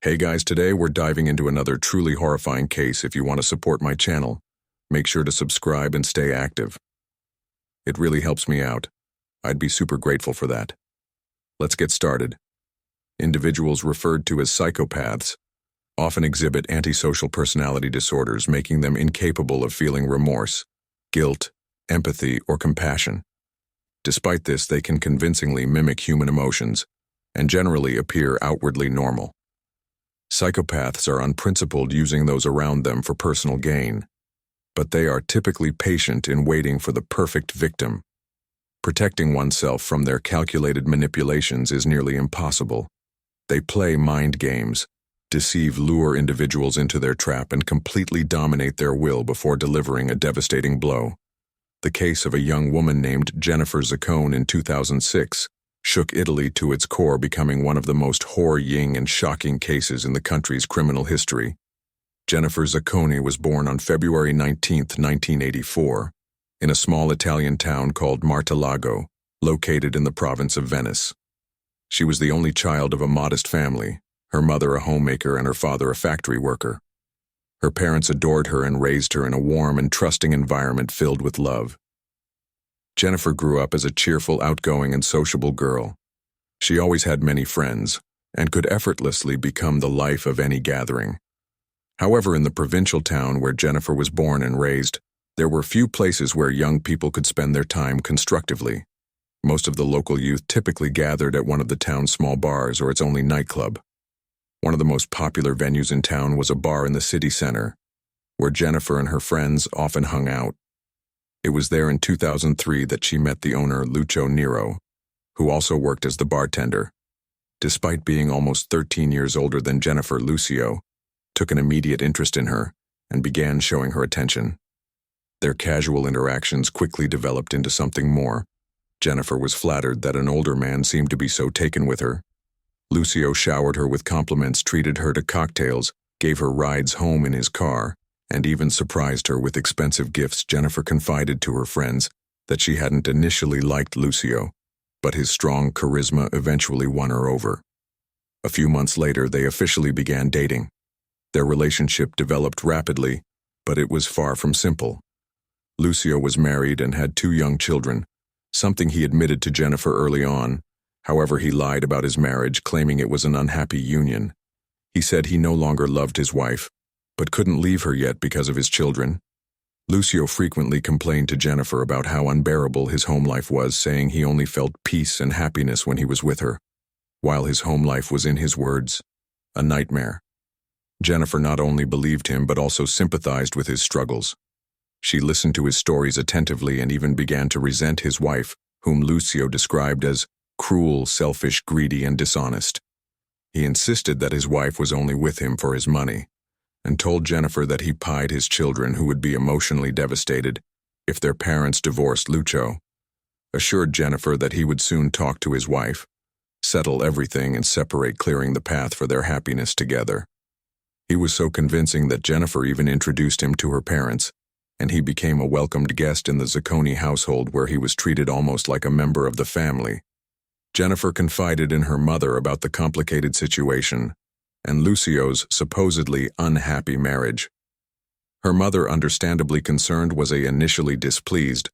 Hey guys, today we're diving into another truly horrifying case. If you want to support my channel, make sure to subscribe and stay active. It really helps me out. I'd be super grateful for that. Let's get started. Individuals referred to as psychopaths often exhibit antisocial personality disorders, making them incapable of feeling remorse, guilt, empathy, or compassion. Despite this, they can convincingly mimic human emotions and generally appear outwardly normal. Psychopaths are unprincipled, using those around them for personal gain, but they are typically patient in waiting for the perfect victim. Protecting oneself from their calculated manipulations is nearly impossible. They play mind games, lure individuals into their trap, and completely dominate their will before delivering a devastating blow. The case of a young woman named Jennifer Zaccone in 2006 shook Italy to its core, becoming one of the most horrifying and shocking cases in the country's criminal history. Jennifer Zaccone was born on February 19, 1984, in a small Italian town called Martellago, located in the province of Venice. She was the only child of a modest family, her mother a homemaker and her father a factory worker. Her parents adored her and raised her in a warm and trusting environment filled with love. Jennifer grew up as a cheerful, outgoing, and sociable girl. She always had many friends and could effortlessly become the life of any gathering. However, in the provincial town where Jennifer was born and raised, there were few places where young people could spend their time constructively. Most of the local youth typically gathered at one of the town's small bars or its only nightclub. One of the most popular venues in town was a bar in the city center, where Jennifer and her friends often hung out. It was there in 2003 that she met the owner, Lucio Nero, who also worked as the bartender. Despite being almost 13 years older than Jennifer, Lucio took an immediate interest in her and began showing her attention. Their casual interactions quickly developed into something more. Jennifer was flattered that an older man seemed to be so taken with her. Lucio showered her with compliments, treated her to cocktails, gave her rides home in his car, and even surprised her with expensive gifts. Jennifer confided to her friends that she hadn't initially liked Lucio, but his strong charisma eventually won her over. A few months later, they officially began dating. Their relationship developed rapidly, but it was far from simple. Lucio was married and had 2 young children, something he admitted to Jennifer early on. However, he lied about his marriage, claiming it was an unhappy union. He said he no longer loved his wife, but couldn't leave her yet because of his children. Lucio frequently complained to Jennifer about how unbearable his home life was, saying he only felt peace and happiness when he was with her, while his home life was, in his words, a nightmare. Jennifer not only believed him but also sympathized with his struggles. She listened to his stories attentively and even began to resent his wife, whom Lucio described as cruel, selfish, greedy, and dishonest. He insisted that his wife was only with him for his money, and told Jennifer that he pied his children, who would be emotionally devastated if their parents divorced. Lucio assured Jennifer that he would soon talk to his wife, settle everything, and separate, clearing the path for their happiness together. He was so convincing that Jennifer even introduced him to her parents, and he became a welcomed guest in the Zaccone household, where he was treated almost like a member of the family. Jennifer confided in her mother about the complicated situation and Lucio's supposedly unhappy marriage. Her mother, understandably concerned, was initially displeased,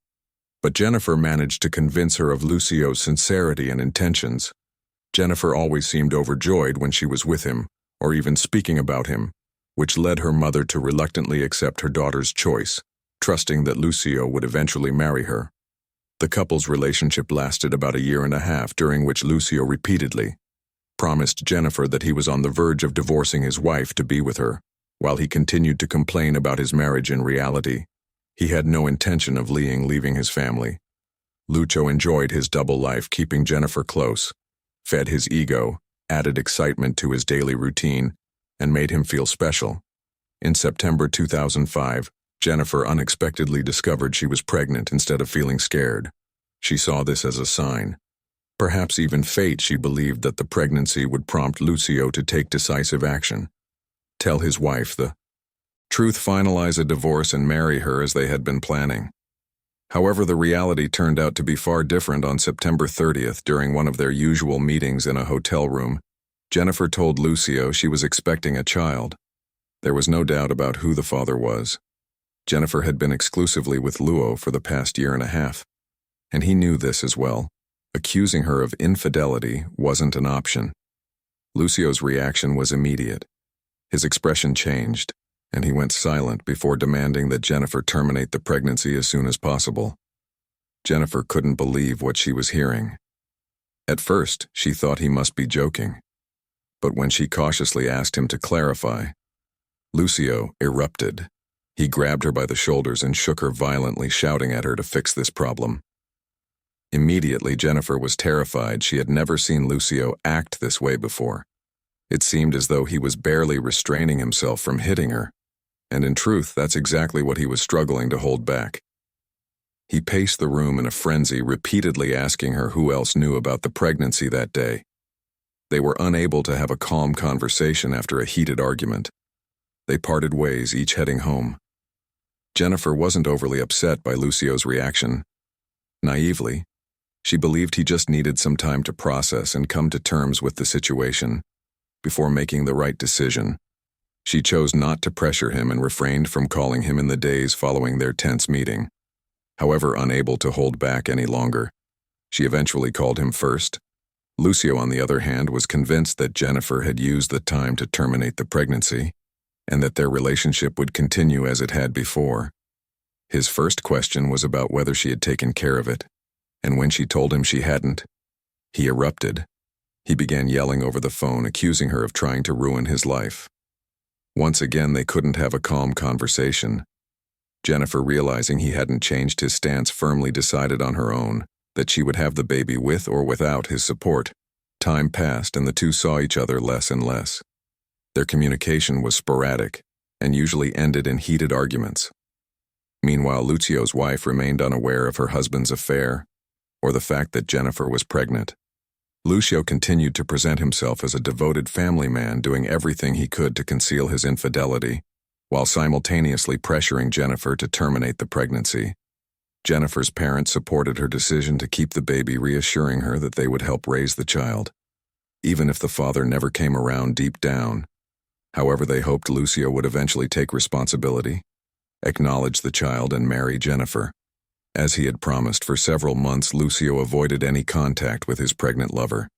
but Jennifer managed to convince her of Lucio's sincerity and intentions. Jennifer always seemed overjoyed when she was with him, or even speaking about him, which led her mother to reluctantly accept her daughter's choice, trusting that Lucio would eventually marry her. The couple's relationship lasted about 1.5 years, during which Lucio repeatedly promised Jennifer that he was on the verge of divorcing his wife to be with her. While he continued to complain about his marriage, in reality, he had no intention of leaving his family. Lucio enjoyed his double life, keeping Jennifer close, fed his ego, added excitement to his daily routine, and made him feel special. In September 2005, Jennifer unexpectedly discovered she was pregnant. Instead of feeling scared, she saw this as a sign. Perhaps even fate. She believed that the pregnancy would prompt Lucio to take decisive action, tell his wife the truth, finalize a divorce, and marry her as they had been planning. However, the reality turned out to be far different. On September 30th, during one of their usual meetings in a hotel room, Jennifer told Lucio she was expecting a child. There was no doubt about who the father was. Jennifer had been exclusively with Luo for the past year and a half, and he knew this as well. Accusing her of infidelity wasn't an option. Lucio's reaction was immediate. His expression changed, and he went silent before demanding that Jennifer terminate the pregnancy as soon as possible. Jennifer couldn't believe what she was hearing. At first, she thought he must be joking. But when she cautiously asked him to clarify, Lucio erupted. He grabbed her by the shoulders and shook her violently, shouting at her to fix this problem. Immediately, Jennifer was terrified. She had never seen Lucio act this way before. It seemed as though he was barely restraining himself from hitting her, and in truth, that's exactly what he was struggling to hold back. He paced the room in a frenzy, repeatedly asking her who else knew about the pregnancy that day. They were unable to have a calm conversation after a heated argument. They parted ways, each heading home. Jennifer wasn't overly upset by Lucio's reaction. Naively, she believed he just needed some time to process and come to terms with the situation before making the right decision. She chose not to pressure him and refrained from calling him in the days following their tense meeting. However, unable to hold back any longer, she eventually called him first. Lucio, on the other hand, was convinced that Jennifer had used the time to terminate the pregnancy and that their relationship would continue as it had before. His first question was about whether she had taken care of it, and when she told him she hadn't, he erupted. He began yelling over the phone, accusing her of trying to ruin his life. Once again, they couldn't have a calm conversation. Jennifer, realizing he hadn't changed his stance, firmly decided on her own that she would have the baby with or without his support. Time passed, and the two saw each other less and less. Their communication was sporadic and usually ended in heated arguments. Meanwhile, Lucio's wife remained unaware of her husband's affair or the fact that Jennifer was pregnant. Lucio continued to present himself as a devoted family man, doing everything he could to conceal his infidelity, while simultaneously pressuring Jennifer to terminate the pregnancy. Jennifer's parents supported her decision to keep the baby, reassuring her that they would help raise the child, even if the father never came around deep down. However, they hoped Lucio would eventually take responsibility, acknowledge the child, and marry Jennifer. As he had promised, for several months, Lucio avoided any contact with his pregnant lover.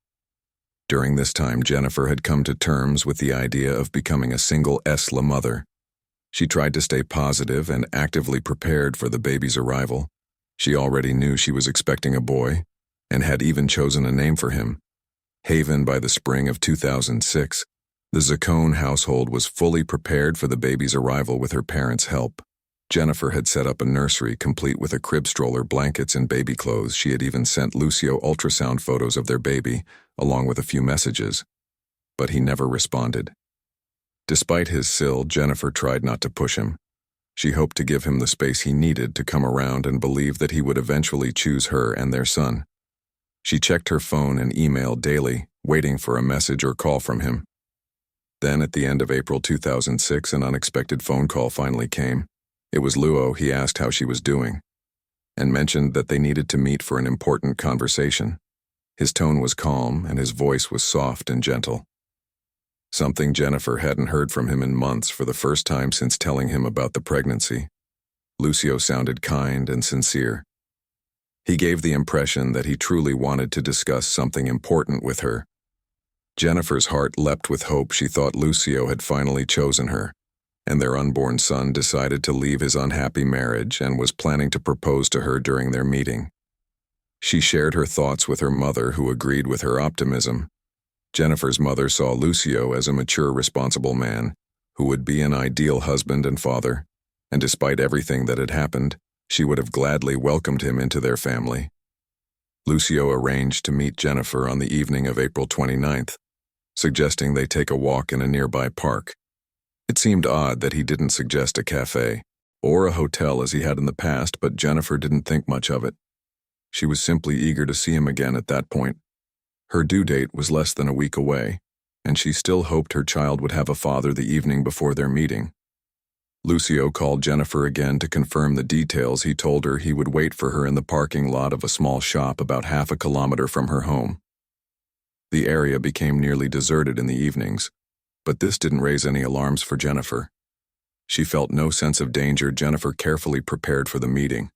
During this time, Jennifer had come to terms with the idea of becoming a single ESLA mother. She tried to stay positive and actively prepared for the baby's arrival. She already knew she was expecting a boy, and had even chosen a name for him, Haven. By the spring of 2006, the Zaccone household was fully prepared for the baby's arrival with her parents' help. Jennifer had set up a nursery complete with a crib stroller, blankets, and baby clothes. She had even sent Lucio ultrasound photos of their baby, along with a few messages. But he never responded. Despite his sill, Jennifer tried not to push him. She hoped to give him the space he needed to come around and believed that he would eventually choose her and their son. She checked her phone and email daily, waiting for a message or call from him. Then, at the end of April 2006, an unexpected phone call finally came. It was Luo. He asked how she was doing, and mentioned that they needed to meet for an important conversation. His tone was calm, and his voice was soft and gentle. Something Jennifer hadn't heard from him in months, for the first time since telling him about the pregnancy. Lucio sounded kind and sincere. He gave the impression that he truly wanted to discuss something important with her. Jennifer's heart leapt with hope. She thought Lucio had finally chosen her, and their unborn son decided to leave his unhappy marriage and was planning to propose to her during their meeting. She shared her thoughts with her mother, who agreed with her optimism. Jennifer's mother saw Lucio as a mature, responsible man who would be an ideal husband and father, and despite everything that had happened, she would have gladly welcomed him into their family. Lucio arranged to meet Jennifer on the evening of April 29th, suggesting they take a walk in a nearby park. It seemed odd that he didn't suggest a cafe or a hotel as he had in the past, but Jennifer didn't think much of it. She was simply eager to see him again at that point. Her due date was less than a week away, and she still hoped her child would have a father the evening before their meeting. Lucio called Jennifer again to confirm the details. He told her he would wait for her in the parking lot of a small shop about half a kilometer from her home. The area became nearly deserted in the evenings, but this didn't raise any alarms for Jennifer. She felt no sense of danger. Jennifer carefully prepared for the meeting.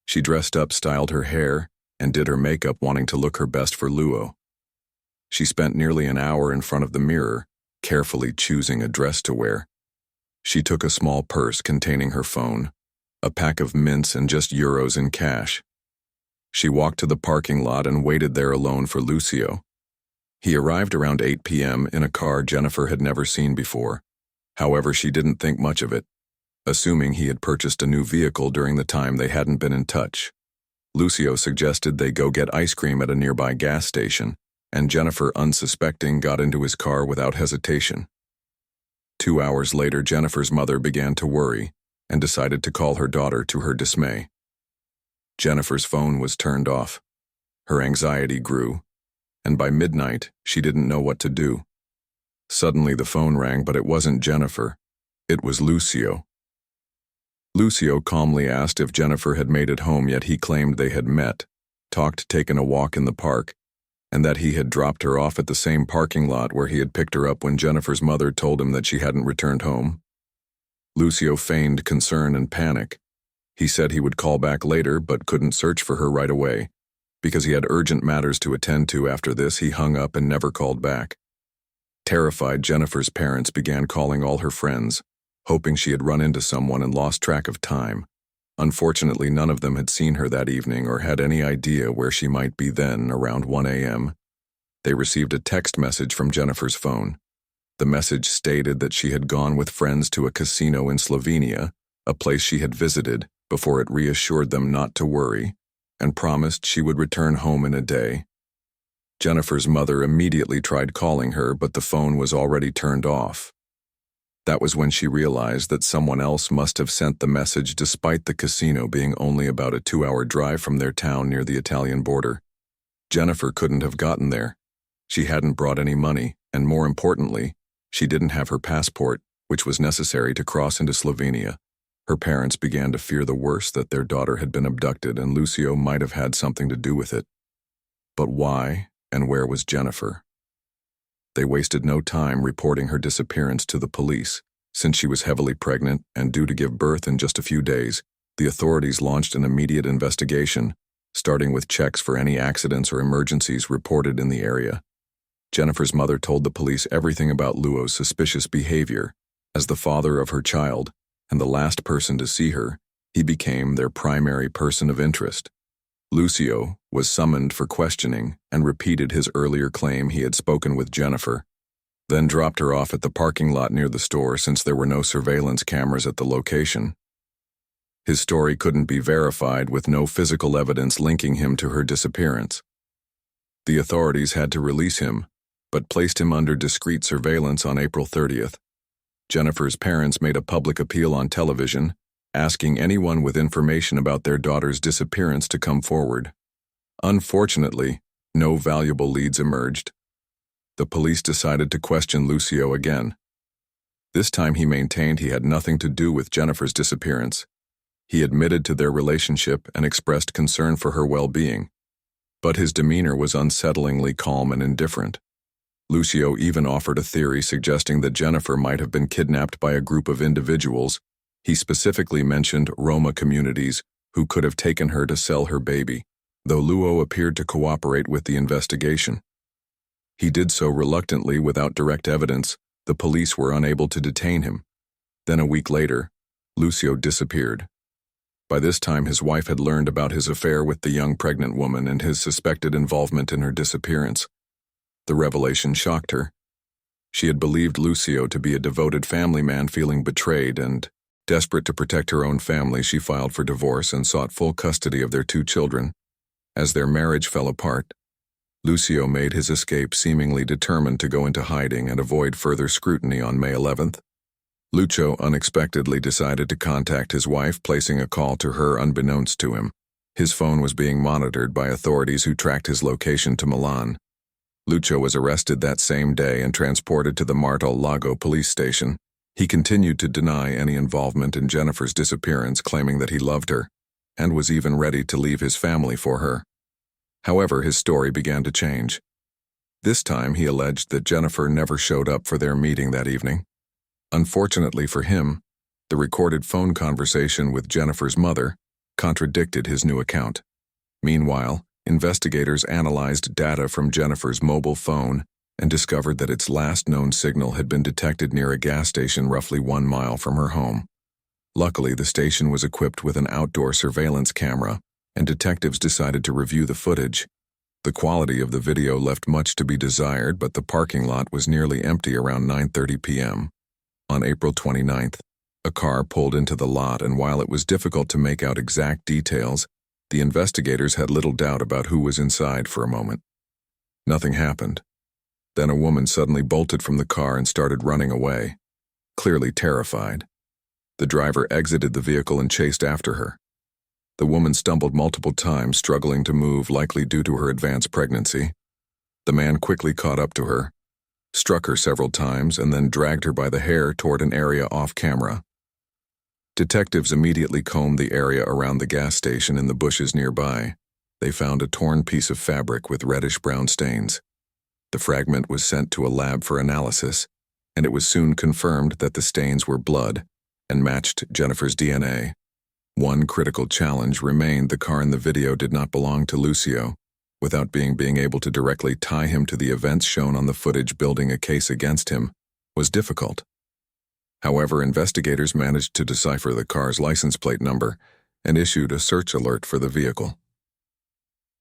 She dressed up, styled her hair, and did her makeup, wanting to look her best for Luo. She spent nearly an hour in front of the mirror, carefully choosing a dress to wear. She took a small purse containing her phone, a pack of mints, and just euros in cash. She walked to the parking lot and waited there alone for Lucio. He arrived around 8 p.m. in a car Jennifer had never seen before. However, she didn't think much of it, assuming he had purchased a new vehicle during the time they hadn't been in touch. Lucio suggested they go get ice cream at a nearby gas station, and Jennifer, unsuspecting, got into his car without hesitation. 2 hours later, Jennifer's mother began to worry and decided to call her daughter. To her dismay, Jennifer's phone was turned off. Her anxiety grew, and by midnight, she didn't know what to do. Suddenly the phone rang, but it wasn't Jennifer. It was Lucio. Lucio calmly asked if Jennifer had made it home, yet he claimed they had met, talked, taken a walk in the park, and that he had dropped her off at the same parking lot where he had picked her up when Jennifer's mother told him that she hadn't returned home. Lucio feigned concern and panic. He said he would call back later but couldn't search for her right away. Because he had urgent matters to attend to. After this, he hung up and never called back. Terrified, Jennifer's parents began calling all her friends, hoping she had run into someone and lost track of time. Unfortunately, none of them had seen her that evening or had any idea where she might be then. Around 1 a.m., they received a text message from Jennifer's phone. The message stated that she had gone with friends to a casino in Slovenia, a place she had visited, before it reassured them not to worry and promised she would return home in a day. Jennifer's mother immediately tried calling her, but the phone was already turned off. That was when she realized that someone else must have sent the message, despite the casino being only about a 2-hour drive from their town near the Italian border. Jennifer couldn't have gotten there. She hadn't brought any money, and more importantly, she didn't have her passport, which was necessary to cross into Slovenia. Her parents began to fear the worst, that their daughter had been abducted and Lucio might have had something to do with it. But why and where was Jennifer? They wasted no time reporting her disappearance to the police. Since she was heavily pregnant and due to give birth in just a few days, the authorities launched an immediate investigation, starting with checks for any accidents or emergencies reported in the area. Jennifer's mother told the police everything about Luo's suspicious behavior. As the father of her child, and the last person to see her, he became their primary person of interest. Lucio was summoned for questioning and repeated his earlier claim he had spoken with Jennifer, then dropped her off at the parking lot near the store since there were no surveillance cameras at the location. His story couldn't be verified, with no physical evidence linking him to her disappearance. The authorities had to release him, but placed him under discreet surveillance on April 30th. Jennifer's parents made a public appeal on television, asking anyone with information about their daughter's disappearance to come forward. Unfortunately, no valuable leads emerged. The police decided to question Lucio again. This time he maintained he had nothing to do with Jennifer's disappearance. He admitted to their relationship and expressed concern for her well-being, but his demeanor was unsettlingly calm and indifferent. Lucio even offered a theory suggesting that Jennifer might have been kidnapped by a group of individuals. He specifically mentioned Roma communities who could have taken her to sell her baby, though Luo appeared to cooperate with the investigation. He did so reluctantly. Without direct evidence, the police were unable to detain him. Then a week later, Lucio disappeared. By this time, his wife had learned about his affair with the young pregnant woman and his suspected involvement in her disappearance. The revelation shocked her. She had believed Lucio to be a devoted family man, feeling betrayed, and, desperate to protect her own family, she filed for divorce and sought full custody of their 2 children. As their marriage fell apart, Lucio made his escape, seemingly determined to go into hiding and avoid further scrutiny. On May 11th, Lucio unexpectedly decided to contact his wife, placing a call to her unbeknownst to him. His phone was being monitored by authorities who tracked his location to Milan. Lucio was arrested that same day and transported to the Martel Lago police station. He continued to deny any involvement in Jennifer's disappearance, claiming that he loved her and was even ready to leave his family for her. However, his story began to change. This time he alleged that Jennifer never showed up for their meeting that evening. Unfortunately for him, the recorded phone conversation with Jennifer's mother contradicted his new account. Meanwhile, investigators analyzed data from Jennifer's mobile phone and discovered that its last known signal had been detected near a gas station roughly 1 mile from her home. Luckily, the station was equipped with an outdoor surveillance camera, and detectives decided to review the footage. The quality of the video left much to be desired, but the parking lot was nearly empty around 9:30 p.m. On April 29th, a car pulled into the lot, and while it was difficult to make out exact details, the investigators had little doubt about who was inside for a moment. Nothing happened. Then a woman suddenly bolted from the car and started running away, clearly terrified. The driver exited the vehicle and chased after her. The woman stumbled multiple times, struggling to move, likely due to her advanced pregnancy. The man quickly caught up to her, struck her several times, and then dragged her by the hair toward an area off camera. Detectives immediately combed the area around the gas station and the bushes nearby. They found a torn piece of fabric with reddish-brown stains. The fragment was sent to a lab for analysis, and it was soon confirmed that the stains were blood and matched Jennifer's DNA. One critical challenge remained: the car in the video did not belong to Lucio. Without being able to directly tie him to the events shown on the footage, building a case against him was difficult. However, investigators managed to decipher the car's license plate number and issued a search alert for the vehicle.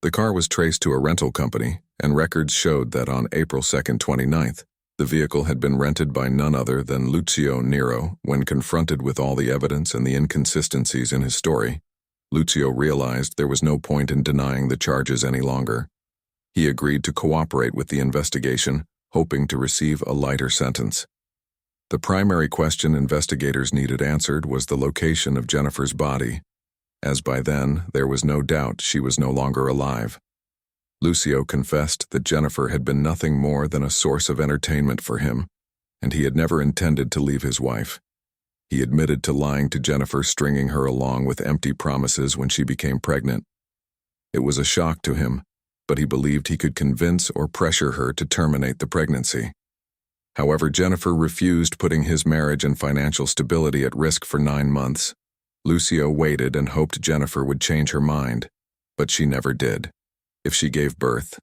The car was traced to a rental company, and records showed that on April 2nd, 29th, the vehicle had been rented by none other than Lucio Nero. When confronted with all the evidence and the inconsistencies in his story, Lucio realized there was no point in denying the charges any longer. He agreed to cooperate with the investigation, hoping to receive a lighter sentence. The primary question investigators needed answered was the location of Jennifer's body, as by then there was no doubt she was no longer alive. Lucio confessed that Jennifer had been nothing more than a source of entertainment for him, and he had never intended to leave his wife. He admitted to lying to Jennifer, stringing her along with empty promises when she became pregnant. It was a shock to him, but he believed he could convince or pressure her to terminate the pregnancy. However, Jennifer refused, putting his marriage and financial stability at risk for 9 months. Lucio waited and hoped Jennifer would change her mind, but she never did. If she gave birth,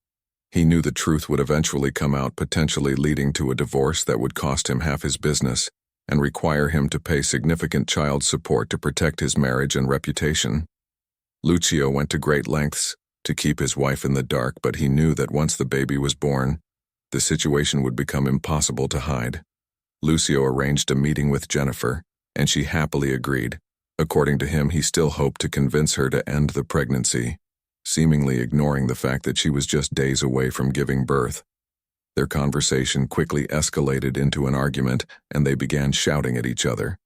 he knew the truth would eventually come out, potentially leading to a divorce that would cost him half his business and require him to pay significant child support to protect his marriage and reputation. Lucio went to great lengths to keep his wife in the dark, but he knew that once the baby was born, the situation would become impossible to hide. Lucio arranged a meeting with Jennifer, and she happily agreed. According to him, he still hoped to convince her to end the pregnancy, seemingly ignoring the fact that she was just days away from giving birth. Their conversation quickly escalated into an argument, and they began shouting at each other.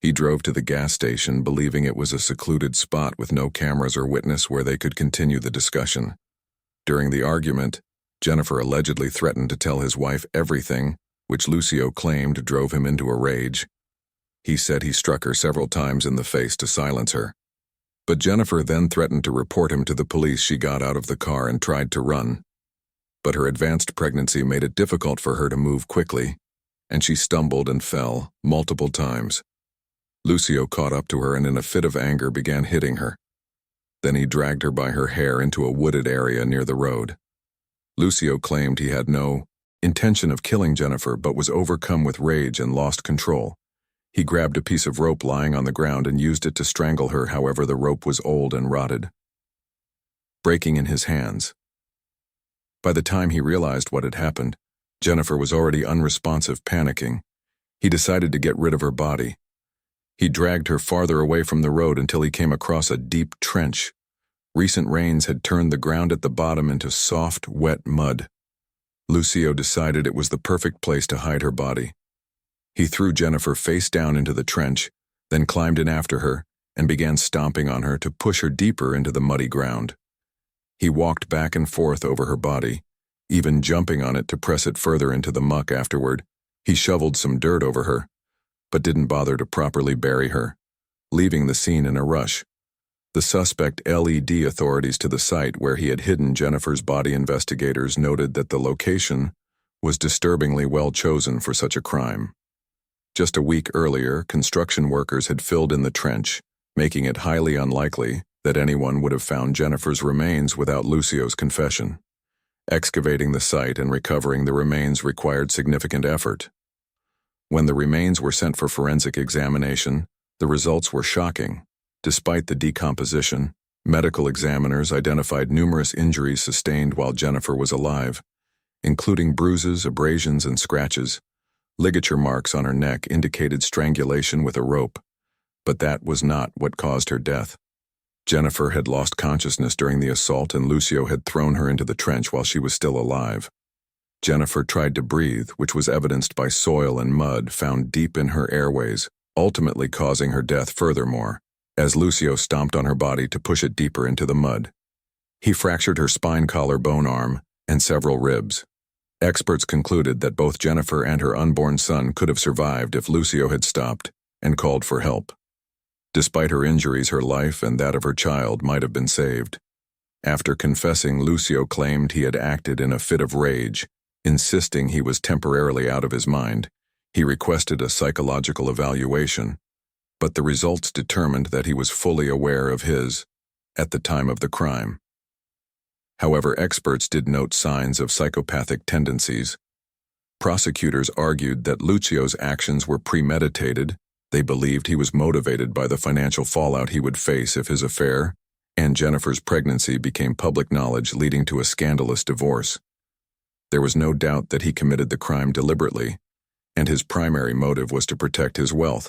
He drove to the gas station, believing it was a secluded spot with no cameras or witness where they could continue the discussion. During the argument, Jennifer allegedly threatened to tell his wife everything, which Lucio claimed drove him into a rage. He said he struck her several times in the face to silence her. But Jennifer then threatened to report him to the police. She got out of the car and tried to run. But her advanced pregnancy made it difficult for her to move quickly, and she stumbled and fell multiple times. Lucio caught up to her and in a fit of anger began hitting her. Then he dragged her by her hair into a wooded area near the road. Lucio claimed he had no intention of killing Jennifer, but was overcome with rage and lost control. He grabbed a piece of rope lying on the ground and used it to strangle her. However, the rope was old and rotted, breaking in his hands. By the time he realized what had happened, Jennifer was already unresponsive, panicking. He decided to get rid of her body. He dragged her farther away from the road until he came across a deep trench. Recent rains had turned the ground at the bottom into soft, wet mud. Lucio decided it was the perfect place to hide her body. He threw Jennifer face down into the trench, then climbed in after her and began stomping on her to push her deeper into the muddy ground. He walked back and forth over her body, even jumping on it to press it further into the muck. Afterward, he shoveled some dirt over her, but didn't bother to properly bury her, leaving the scene in a rush. The suspect led authorities to the site where he had hidden Jennifer's body. Investigators noted that the location was disturbingly well chosen for such a crime. Just a week earlier, construction workers had filled in the trench, making it highly unlikely that anyone would have found Jennifer's remains without Lucio's confession. Excavating the site and recovering the remains required significant effort. When the remains were sent for forensic examination, the results were shocking. Despite the decomposition, medical examiners identified numerous injuries sustained while Jennifer was alive, including bruises, abrasions, and scratches. Ligature marks on her neck indicated strangulation with a rope, but that was not what caused her death. Jennifer had lost consciousness during the assault, and Lucio had thrown her into the trench while she was still alive. Jennifer tried to breathe, which was evidenced by soil and mud found deep in her airways, ultimately causing her death. Furthermore, as Lucio stomped on her body to push it deeper into the mud, he fractured her spine, collarbone, arm, and several ribs. Experts concluded that both Jennifer and her unborn son could have survived if Lucio had stopped and called for help. Despite her injuries, her life and that of her child might have been saved. After confessing, Lucio claimed he had acted in a fit of rage, insisting he was temporarily out of his mind. He requested a psychological evaluation, but the results determined that he was fully aware of his at the time of the crime. However, experts did note signs of psychopathic tendencies. Prosecutors argued that Lucio's actions were premeditated. They believed he was motivated by the financial fallout he would face if his affair and Jennifer's pregnancy became public knowledge, leading to a scandalous divorce. There was no doubt that he committed the crime deliberately, and his primary motive was to protect his wealth.